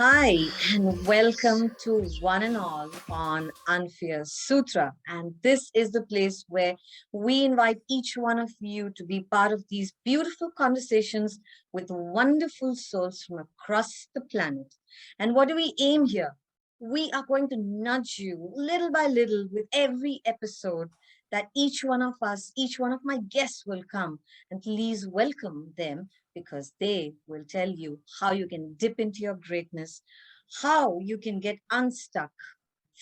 Hi, and welcome to one and all on Unfear Sutra. And this is the place where we invite each one of you to be part of these beautiful conversations with wonderful souls from across the planet. And what do we aim here? We are going to nudge you little by little with every episode that each one of us, each one of my guests will come. And please welcome them because they will tell you how you can dip into your greatness, how you can get unstuck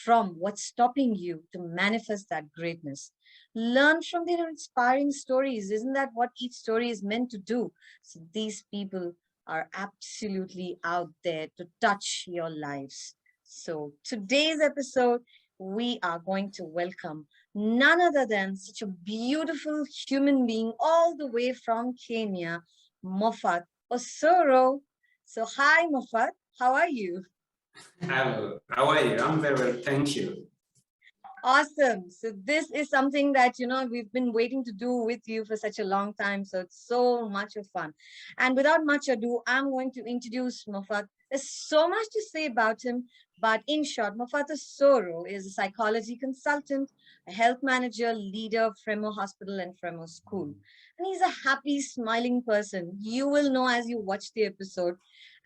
from what's stopping you to manifest that greatness. Learn from their inspiring stories. Isn't that what each story is meant to do? So these people are absolutely out there to touch your lives. So today's episode, we are going to welcome none other than such a beautiful human being all the way from Kenya, Moffat Osoro. So hi, Moffat. How are you? Hello, how are you? I'm very well, thank you. Awesome. So this is something that, we've been waiting to do with you for such a long time. So it's so much of fun. And without much ado, I'm going to introduce Moffat. There's so much to say about him, but in short, Moffat Osoro is a psychology consultant, a health manager, leader of FreMo Hospital and FreMo School. And he's a happy, smiling person. You will know as you watch the episode,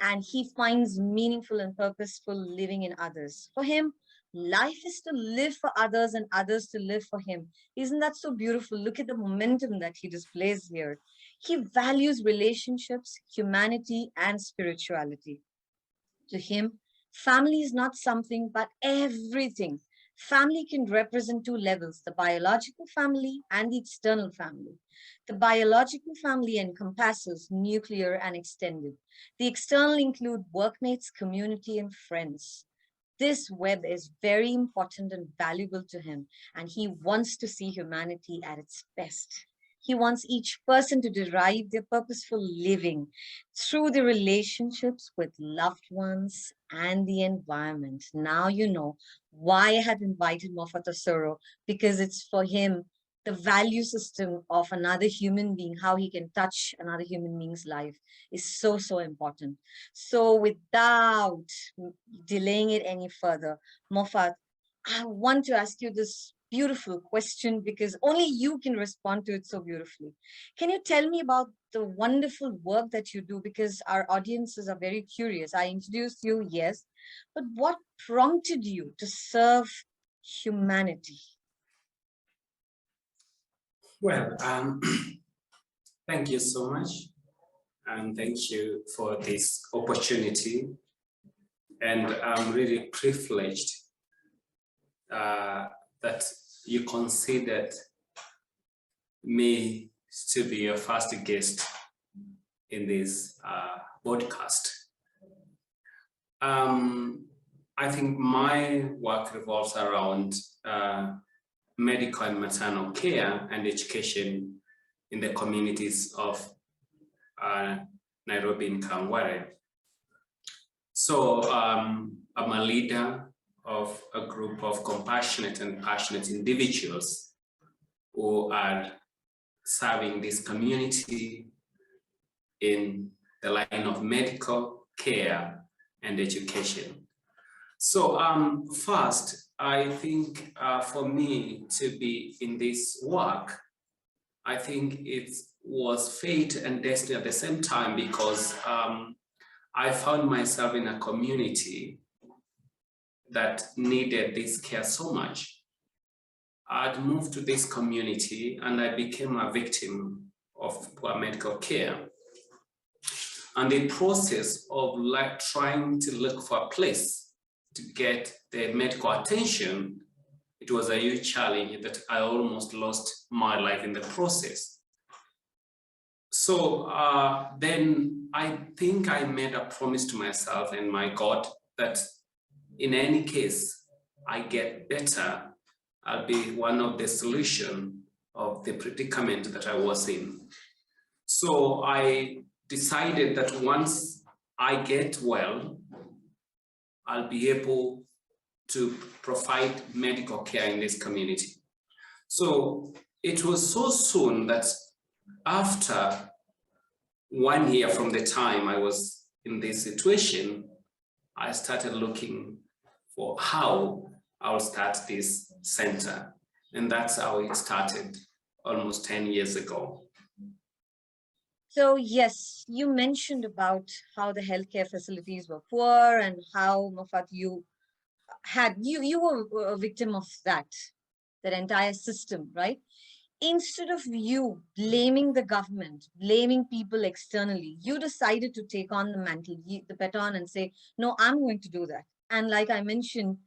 and he finds meaningful and purposeful living in others. For him, life is to live for others and others to live for him. Isn't that so beautiful? Look at the momentum that he displays here. He values relationships, humanity, and spirituality. To him, family is not something but everything. Family can represent two levels, the biological family and the external family. The biological family encompasses nuclear and extended. The external include workmates, community, and friends. This web is very important and valuable to him, and he wants to see humanity at its best. He wants each person to derive their purposeful living through the relationships with loved ones and the environment. Now you know why I have invited Moffat Osoro, because it's for him the value system of another human being, how he can touch another human being's life is so, so important. So without delaying it any further, Moffat, I want to ask you this beautiful question because only you can respond to it so beautifully. Can you tell me about the wonderful work that you do? Because our audiences are very curious. I introduced you, yes, but what prompted you to serve humanity? Well, thank you so much, and thank you for this opportunity. And I'm really privileged that you considered me to be your first guest in this podcast. I think my work revolves around medical and maternal care and education in the communities of Nairobi and Kangware. So I'm a leader of a group of compassionate and passionate individuals who are serving this community in the line of medical care and education. So first, I think for me to be in this work, I think it was fate and destiny at the same time because I found myself in a community that needed this care so much. I'd moved to this community and I became a victim of poor medical care. And the process of trying to look for a place to get the medical attention, it was a huge challenge that I almost lost my life in the process. So then I think I made a promise to myself and my God that in any case I get better, I'll be one of the solution of the predicament that I was in. So I decided that once I get well, I'll be able to provide medical care in this community. So it was so soon that after 1 year from the time I was in this situation, I started looking for how I'll start this center. And that's how it started almost 10 years ago. So yes, you mentioned about how the healthcare facilities were poor and how, Moffat, you were a victim of that entire system, right? Instead of you blaming the government, blaming people externally, you decided to take on the mantle, the baton, and say, no, I'm going to do that. And like I mentioned,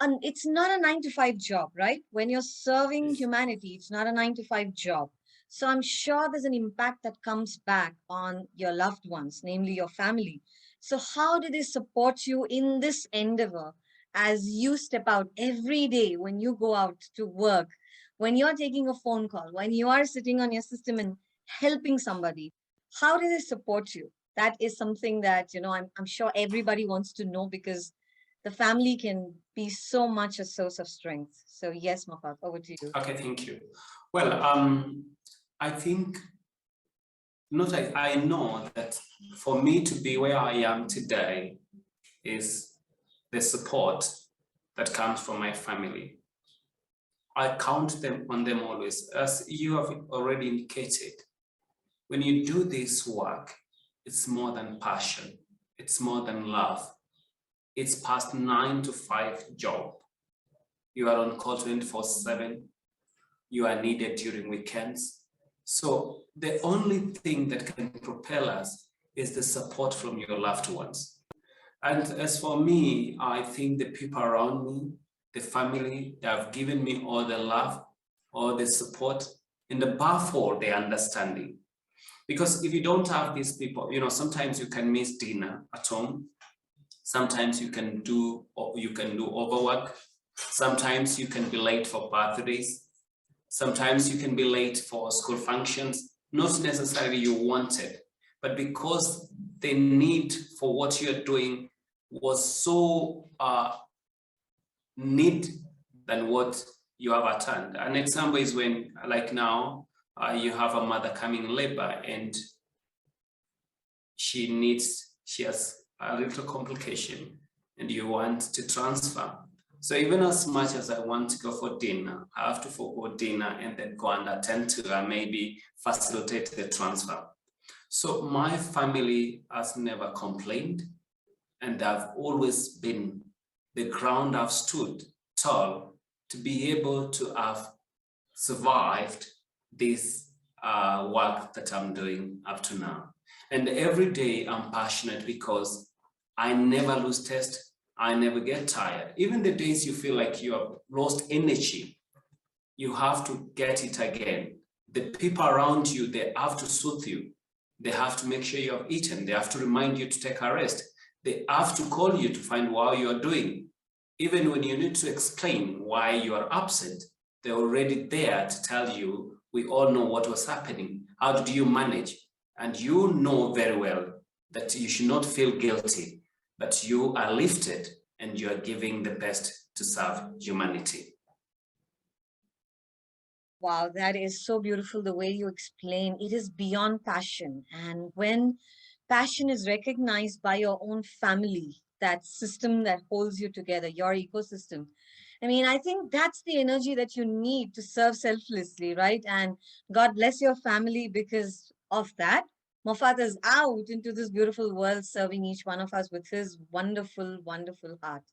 and it's not a 9 to 5 job, right? When you're serving humanity, it's not a 9 to 5 job. So I'm sure there's an impact that comes back on your loved ones, namely your family. So how do they support you in this endeavor as you step out every day when you go out to work, when you're taking a phone call, when you are sitting on your system and helping somebody? How do they support you? That is something that, I'm sure everybody wants to know, because the family can be so much a source of strength. So yes, Moffat, over to you. Okay, thank you. Well, I think I know that for me to be where I am today is the support that comes from my family. I count on them always. As you have already indicated, when you do this work, it's more than passion. It's more than love. It's past 9 to 5 job. You are on call 24/7. You are needed during weekends. So the only thing that can propel us is the support from your loved ones. And as for me, I think the people around me, the family, they have given me all the love, all the support, and above all, the understanding. Because if you don't have these people, sometimes you can miss dinner at home. Sometimes you can do overwork. Sometimes you can be late for birthdays. Sometimes you can be late for school functions, not necessarily you wanted, but because the need for what you're doing was so need than what you have attended. An example is when, like now, you have a mother coming in labor and she has a little complication and you want to transfer. So even as much as I want to go for dinner, I have to forgo dinner and then go and attend to and maybe facilitate the transfer. So my family has never complained, and they've always been the ground I've stood tall to be able to have survived this work that I'm doing up to now. And every day I'm passionate because I never lose taste. I never get tired. Even the days you feel like you have lost energy, you have to get it again. The people around you, they have to soothe you. They have to make sure you have eaten. They have to remind you to take a rest. They have to call you to find how you are doing. Even when you need to explain why you are absent, they're already there to tell you, we all know what was happening. How did you manage? And you know very well that you should not feel guilty, but you are lifted and you are giving the best to serve humanity. Wow, that is so beautiful the way you explain. It is beyond passion. And when passion is recognized by your own family, that system that holds you together, your ecosystem, I mean, I think that's the energy that you need to serve selflessly, right? And God bless your family because of that. Moffat is out into this beautiful world, serving each one of us with his wonderful, wonderful heart.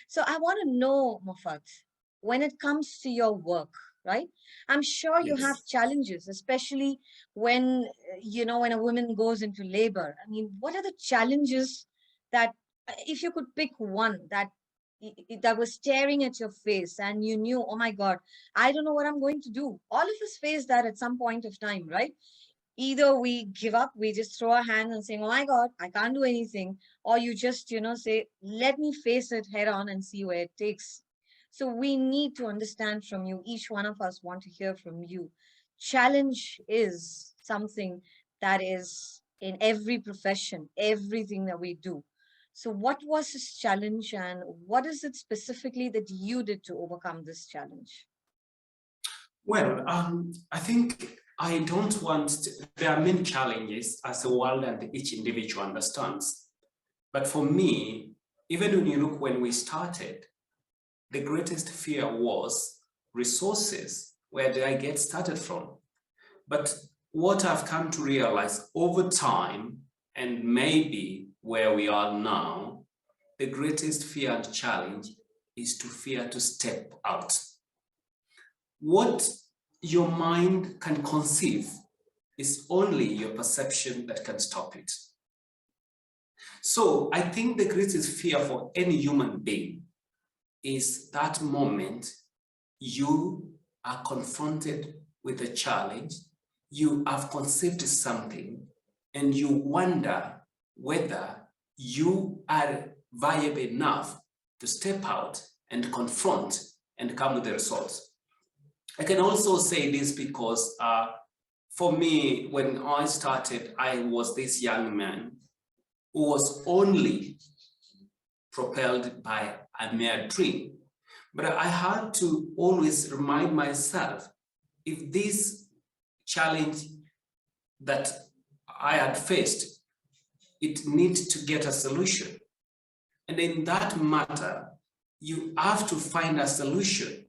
So I want to know, Moffat, when it comes to your work, right? I'm sure you have Yes. challenges, especially when, when a woman goes into labor. I mean, what are the challenges that, if you could pick one that was staring at your face and you knew, oh my God, I don't know what I'm going to do. All of us face that at some point of time, right? Either we give up, we just throw our hands and saying, oh my God, I can't do anything. Or you just, say, let me face it head on and see where it takes. So we need to understand from you. Each one of us want to hear from you. Challenge is something that is in every profession, everything that we do. So what was this challenge and what is it specifically that you did to overcome this challenge? Well, I think I don't want to, there are many challenges as a world and each individual understands. But for me, Even when you look when we started, the greatest fear was resources. Where did I get started from? But what I've come to realize over time, and maybe where we are now, the greatest fear and challenge is to fear to step out. What your mind can conceive is only your perception that can stop it. So I think the greatest fear for any human being is that moment you are confronted with a challenge, you have conceived something, and you wonder whether you are viable enough to step out and confront and come with the results. I can also say this because for me, when I started, I was this young man who was only propelled by a mere dream. But I had to always remind myself, if this challenge that I had faced, it needs to get a solution. And in that matter, you have to find a solution.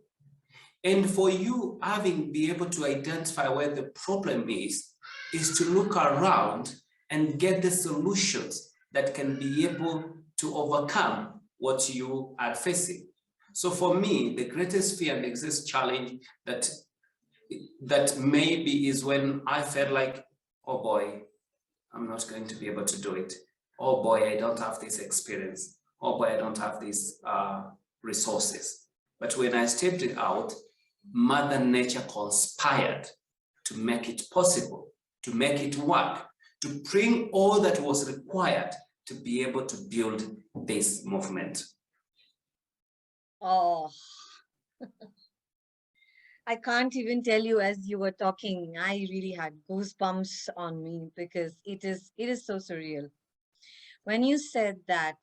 And for you having be able to identify where the problem is to look around and get the solutions that can be able to overcome what you are facing. So for me, the greatest fear and the greatest challenge that maybe is when I felt like, oh boy, I'm not going to be able to do it. Oh boy, I don't have this experience. Oh boy, I don't have these resources. But when I stepped it out, Mother Nature conspired to make it possible, to make it work, to bring all that was required to be able to build this movement. Oh, I can't even tell you, as you were talking, I really had goosebumps on me because it is so surreal. When you said that,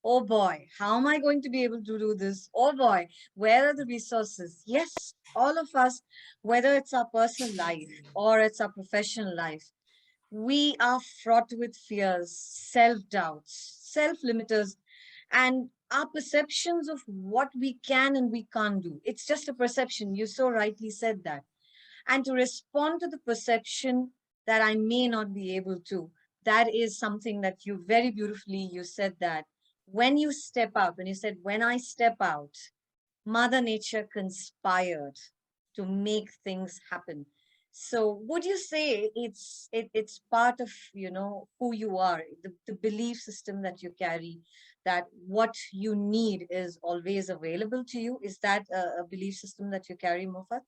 oh boy, how am I going to be able to do this? Oh boy, where are the resources? Yes, all of us, whether it's our personal life or it's our professional life, we are fraught with fears, self-doubts, self-limiters, and our perceptions of what we can and we can't do. It's just a perception. You so rightly said that. And to respond to the perception that I may not be able to, that is something that you very beautifully, you said that when you step out, when you said, when I step out, Mother Nature conspired to make things happen. So would you say it's part of, who you are, the belief system that you carry, that what you need is always available to you? Is that a belief system that you carry, Moffat?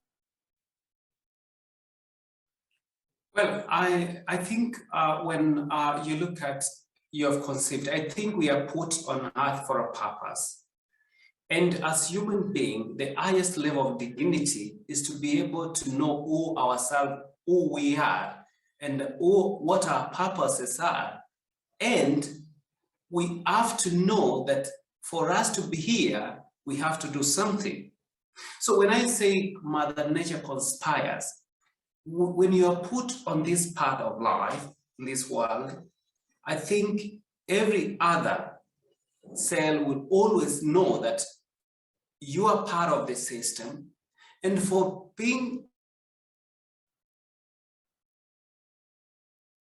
Well, I think when you look at you have conceived, I think we are put on earth for a purpose. And as human beings, the highest level of dignity is to be able to know who ourselves, who we are, and what our purposes are. And we have to know that for us to be here, we have to do something. So when I say Mother Nature conspires, when you are put on this part of life, in this world, I think every other cell will always know that you are part of the system, and for being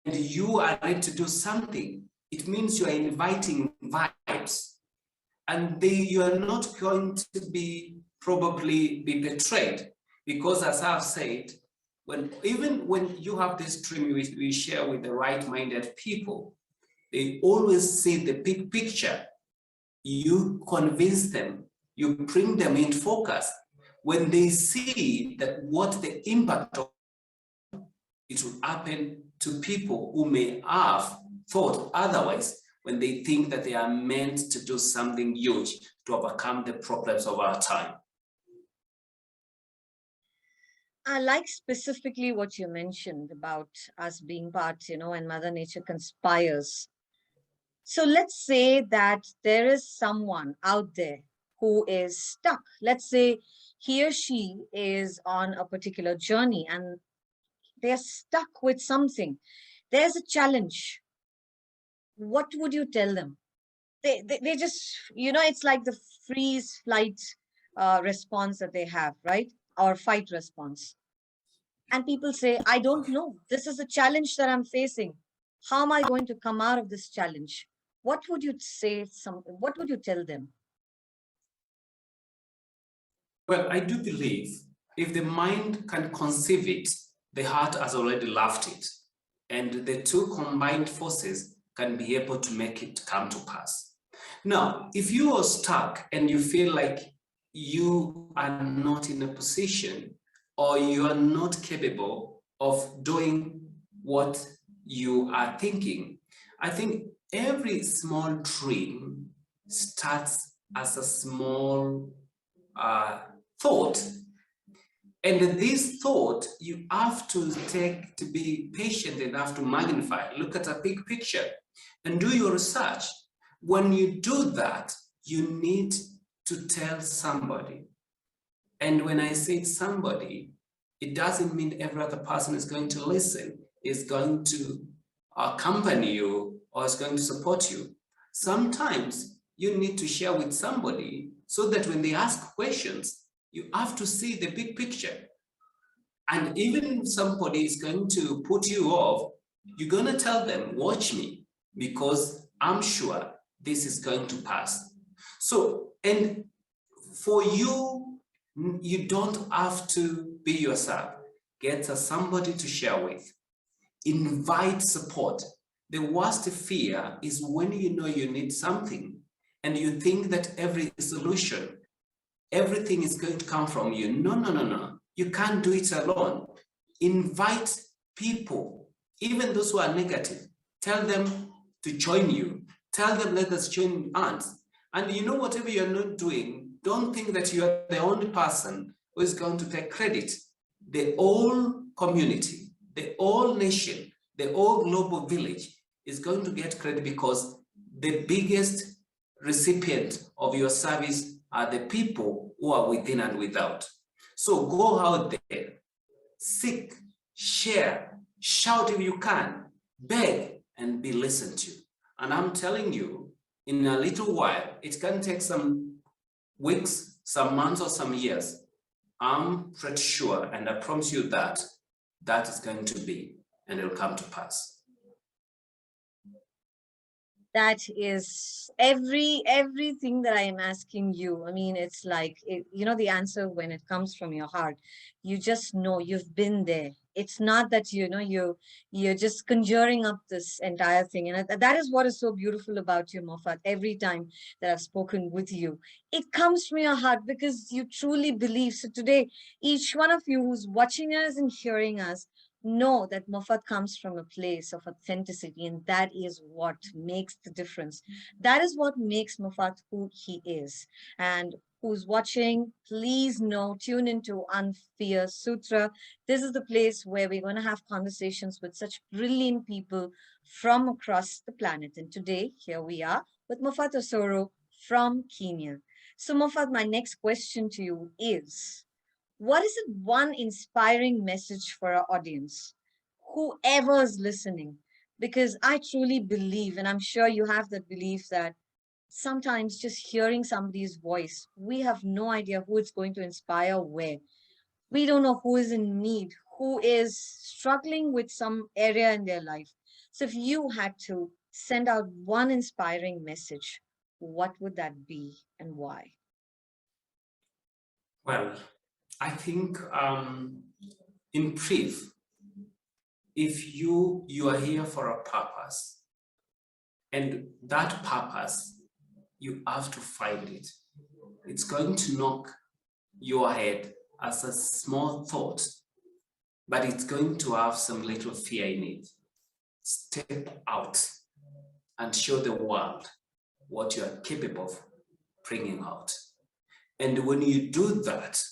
and you are ready to do something, it means you are inviting vibes, and you are not going to probably be betrayed, because as I've said, even when you have this dream we share with the right-minded people, they always see the big picture. You convince them, you bring them in focus. When they see that what the impact of it will happen to people who may have thought otherwise, when they think that they are meant to do something huge to overcome the problems of our time. I like specifically what you mentioned about us being part, and Mother Nature conspires. So let's say that there is someone out there who is stuck. Let's say he or she is on a particular journey and they're stuck with something. There's a challenge. What would you tell them? they just, it's like the freeze flight response that they have, right? Or fight response. And people say, I don't know. This is a challenge that I'm facing. How am I going to come out of this challenge? What would you say? What would you tell them? Well, I do believe if the mind can conceive it, the heart has already loved it. And the two combined forces can be able to make it come to pass. Now, if you are stuck and you feel like you are not in a position or you are not capable of doing what you are thinking, I think every small dream starts as a small thought. And this thought, you have to take to be patient enough to magnify, look at a big picture and do your research. When you do that, you need to tell somebody. And when I say somebody, it doesn't mean every other person is going to listen, is going to accompany you, or is going to support you. Sometimes you need to share with somebody so that when they ask questions, you have to see the big picture. And even if somebody is going to put you off, you're going to tell them, watch me, because I'm sure this is going to pass. So, and for you, you don't have to be yourself. Get somebody to share with. Invite support. The worst fear is when you know you need something and you think that every solution, everything is going to come from you. No, no, no, no. You can't do it alone. Invite people, even those who are negative. Tell them to join you. Tell them, let us join hands. And you know, whatever you're not doing, don't think that you are the only person who is going to take credit. The whole community, the whole nation, the whole global village is going to get credit, because the biggest recipient of your service are the people who are within and without. So go out there, seek, share, shout if you can, beg, and be listened to. And I'm telling you, in a little while, it can take some weeks, some months, or some years. I'm pretty sure, and I promise you that that is going to be, and it'll come to pass. That is everything that I am asking you. I mean, it's like, the answer when it comes from your heart, you just know you've been there. It's not that, you're just conjuring up this entire thing. And that is what is so beautiful about you, Moffat. Every time that I've spoken with you, it comes from your heart because you truly believe. So today, each one of you who's watching us and hearing us, know that Moffat comes from a place of authenticity, and that is what makes the difference. That is what makes Moffat who he is. And who's watching, please know, tune into Unfear Sutra. This is the place where we're going to have conversations with such brilliant people from across the planet. And today, here we are with Moffat Osoro from Kenya. So, Moffat, my next question to you is, what is it one inspiring message for our audience, whoever is listening? Because I truly believe, and I'm sure you have that belief, that sometimes just hearing somebody's voice, we have no idea who it's going to inspire where. We don't know who is in need, who is struggling with some area in their life. So if you had to send out one inspiring message, what would that be and why? Well, I think in brief, if you are here for a purpose, and that purpose, you have to find it. It's going to knock your head as a small thought, but it's going to have some little fear in it. Step out and show the world what you are capable of bringing out. And when you do that,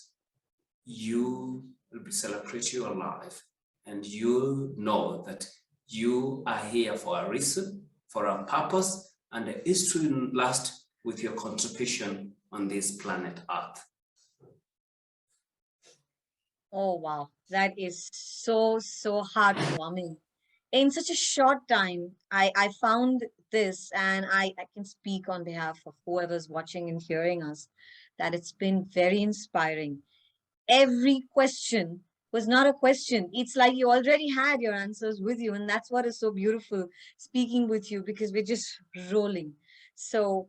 you will be celebrating your life, and you know that you are here for a reason, for a purpose, and the history will last with your contribution on this planet Earth. Oh, wow. That is so, so heartwarming. in such a short time, I found this, and I can speak on behalf of whoever's watching and hearing us, that it's been very inspiring. Every question was not a question. It's like you already had your answers with you. And that's what is so beautiful speaking with you, because we're just rolling. So,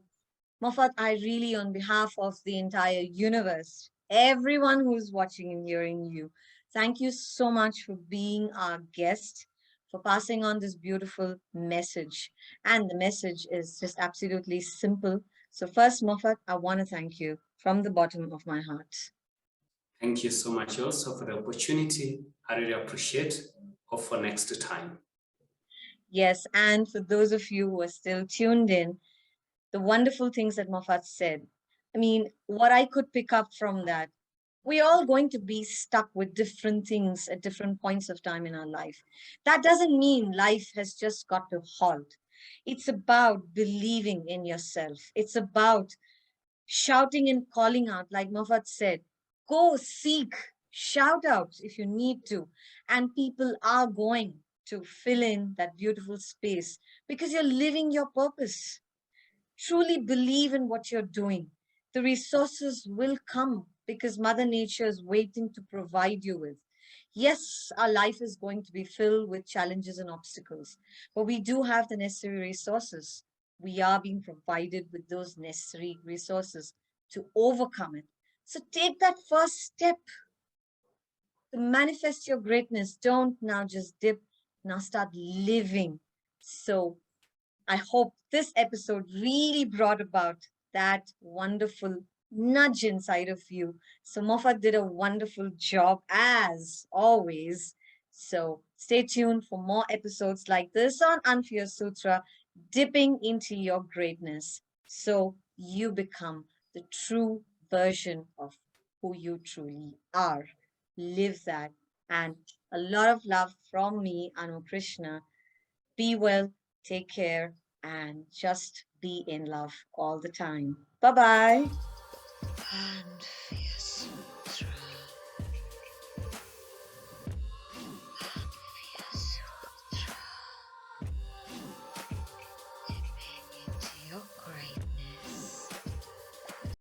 Moffat, I really, on behalf of the entire universe, everyone who's watching and hearing you, thank you so much for being our guest, for passing on this beautiful message. And the message is just absolutely simple. So, first, Moffat, I want to thank you from the bottom of my heart. Thank you so much also for the opportunity. I really appreciate. Hope for next time. Yes, and for those of you who are still tuned in, the wonderful things that Moffat said. I mean, what I could pick up from that, we're all going to be stuck with different things at different points of time in our life. That doesn't mean life has just got to halt. It's about believing in yourself. It's about shouting and calling out, like Moffat said. Go seek, shout out if you need to. And people are going to fill in that beautiful space because you're living your purpose. Truly believe in what you're doing. The resources will come because Mother Nature is waiting to provide you with. Yes, our life is going to be filled with challenges and obstacles, but we do have the necessary resources. We are being provided with those necessary resources to overcome it. So take that first step to manifest your greatness. Don't now just dip, now start living. So I hope this episode really brought about that wonderful nudge inside of you. So Moffat did a wonderful job as always. So stay tuned for more episodes like this on Unfear Sutra, dipping into your greatness. So you become the true version of who you truly are. Live that. And a lot of love from me, Anu Krishna. Be well, take care, and just be in love all the time. Bye bye. And